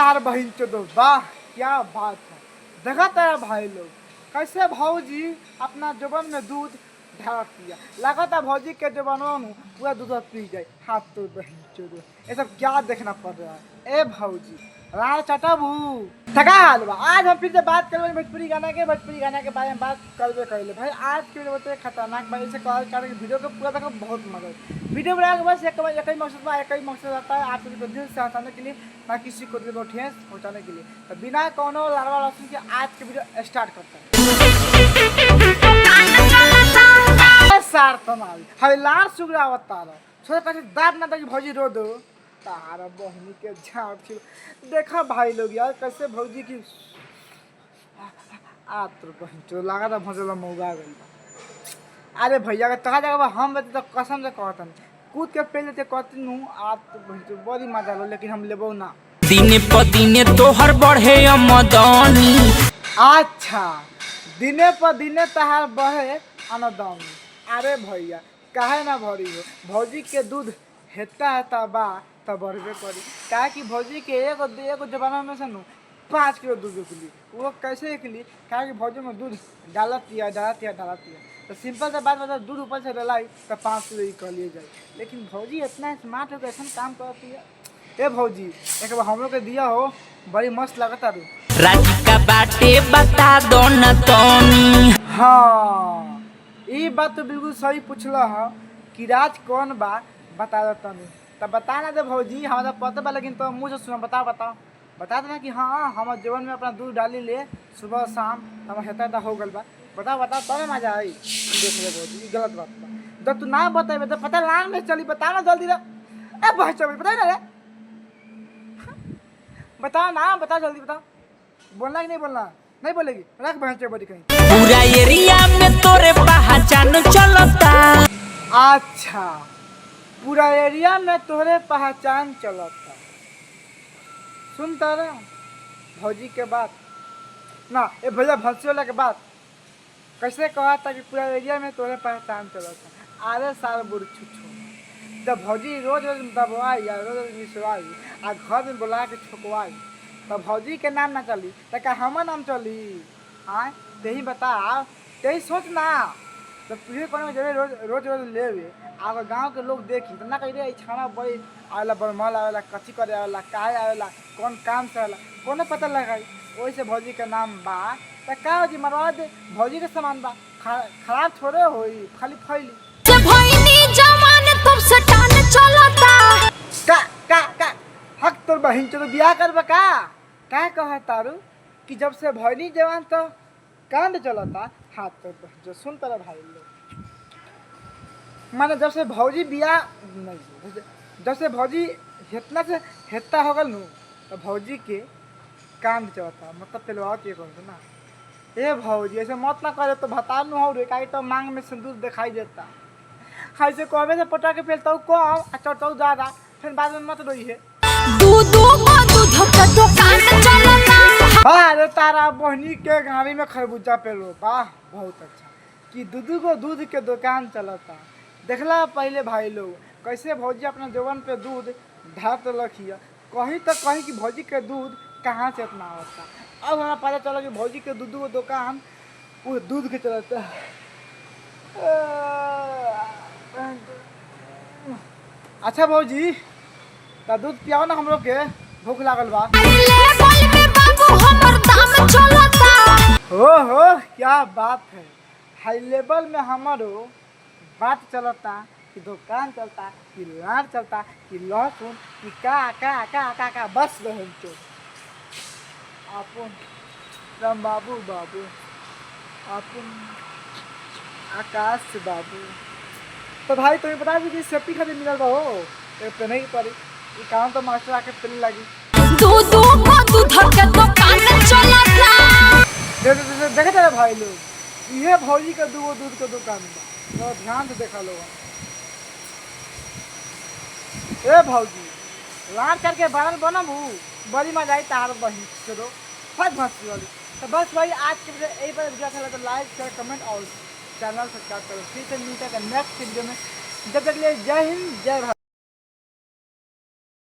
तार बहन चोदो, वाह क्या बात है। देखा तेरा भाई लोग कैसे भौजी अपना जुबान में दूध ढाल दिया। लगा था भौजी के जुबानों में पूरा दूध पी जाए। हाथ तो बहन चोदो, ये सब क्या देखना पड़ रहा है। ए भौजी रार चटबू थका हाल बा। आज हम फिर से बात करेंगे भोजपुरी गाना के बारे में बात करबे करेंगे भाई। आज के वीडियो बहुत खतरनाक भाई से कॉल करके वीडियो को पूरा देखो, बहुत मजा है। वीडियो बनाने के बस एक ही मकसद रहता है, आप सभी को दिल से हंसाने के लिए, ना किसी को दिल को ठेस पहुंचाने के लिए। तो बिना कोनो लारवा लहसुन के आज के वीडियो स्टार्ट करते हैं। सार तनाल हवे लार सुगरा अवतार सोच कैसे दाद ना तक भौजी रो दो तारा बहनी के झाड़ छिल। देखा भाई लोग यार कैसे भौजी की आत्र बहन तो लगा था भौजला मौगा गई। अरे भैया का कहा जगह हम बते तो कसम से कहतन कूद के पहले ते कहती नु आत्र बहन तो बड़ी मजा लो, लेकिन हम लेबो ना। दिने प दिने तोहर बढ़े आमदनी। अच्छा दिने पर दिने तहार बढ़े आमदनी। अरे भैया काहे ना भरी हो, भौजी के दूध हेता बा तब बढ़बे करी। काहे कि भौजी के एगो जमाना में से 5 किलो दूध निकली। वो कैसे निकली? काहे कि भौजी में दूध डालतिया। तो सिंपल सा बात बता, दूध ऊपर से डलाई तो 5 किलो ही कर लिए जाए। लेकिन भौजी इतना स्मार्ट हो, ऐसा काम करती है। ए भौजी एक बार हम लोग के दिया हो, बड़ी मस्त लगता रू। राधिका बाटे बता दो न तोनी। हाँ ये बात तो बिल्कुल सही पूछला है कि राज कौन बा बता दो तनी। तब बता ना दे भौजी, हमारा पता बा, लेकिन तो मुझे सुना बता देना कि हाँ हमारे जीवन में अपना दूध डाली ले सुबह शाम हमारा हेता हो गल बा। बता तब मजा आई। देख ले भौजी ये गलत बात बा। जब तू ना बताए तो पता लान में चली। बता ना जल्दी रे। ए भाई चल बता ना रे, बता ना, बता जल्दी बता। बोलना कि नहीं बोलना? नहीं बोलेगी रख भैंस बड़ी कहीं। पूरा एरिया में तोरे पहचान चलता। अच्छा पूरा एरिया में तोहरे पहचान चलता। सुन तारा भौजी के बात ना, ए भैया भंसी वाला के बात कैसे कहा था कि पूरा एरिया में तोहरे पहचान चलता। अरे साल बुढ़ छुच्छो जब भौजी रोज दबवाई या रोज मिसवाई आ घर में बुला के ठोकवाई तब भौजी के नाम ना चली तो क्या हमार नाम चली? हाँ तेही बता, तेही सोच ना। जब तुझे कोनो जगह रोज लेवे आगे गांव के लोग देखी तो ना कही रे छाना बड़ी आवेला, बरमल आवेला, कच्ची करे आवेला, काहे आवेला, कौन काम से आवेला, कोनो पता लगाई। वैसे भौजी के नाम बा तो का हो जी मरवा दे। भौजी के सामान बा खराब थोड़े होई, खाली फैली का हक तोर बहिन चलो बियाह करबा का कह तारू कि जब से भैनी जवान तो कांड चलता। हाथ तो जो सुन तारा भाई लोग माने जब से भौजी बियाह नहीं, जब से भौजी हेतना से हेता हो गल नु तो भौजी के कांड चलता। मतलब पेलवा के कर ना। ए भौजी ऐसे मत ना करे तो बता नु हो रे, काहे तो मांग में सिंदूर दिखाई देता। ऐसे कहबे से पटा के पेलता कम आ चढ़ता ज्यादा, फिर बाद में मत रोई है। अरे तारा बहनी के गाड़ी में खरबूजा पेलो, वाह बहुत अच्छा कि दूध को दूध के दुकान चलता। देखला पहले भाई लोग कैसे भौजी अपना जवान पे दूध ढात रखिया। कहीं तो कहीं कि भौजी के दूध कहाँ से इतना होता। अब हमें पता चला कि भौजी के दूध को दुकान वो दूध के चलता। अच्छा भौजी तो दूध पियाओ ना, हम लोग के भूख लागल बा। हो क्या बात है, हाई लेवल में हमारो बात चलता कि दुकान चलता कि लार चलता कि लहसुन कि का बस रहे तो अपन राम बाबू अपन आकाश बाबू। तो भाई तुम्हें बता दीजिए सेफ्टी खातिर मिलल बा हो पे नहीं पड़ी ये काम तो मास्टर आके पेले लगी। देखे थे भाई लोग ये भौजी का दूध के दुकान बा, ध्यान से देखा लोग। ए भौजी लार करके बनल बनबू बड़ी मजा आई तार बहिन चलो फट भंसी वाली। तो बस भाई आज के वीडियो यही पर वीडियो अच्छा लगा तो लाइक शेयर कमेंट और चैनल सब्सक्राइब करो। फिर से मिलते हैं नेक्स्ट वीडियो में। जब तक के लिए जय हिंद जय भारत।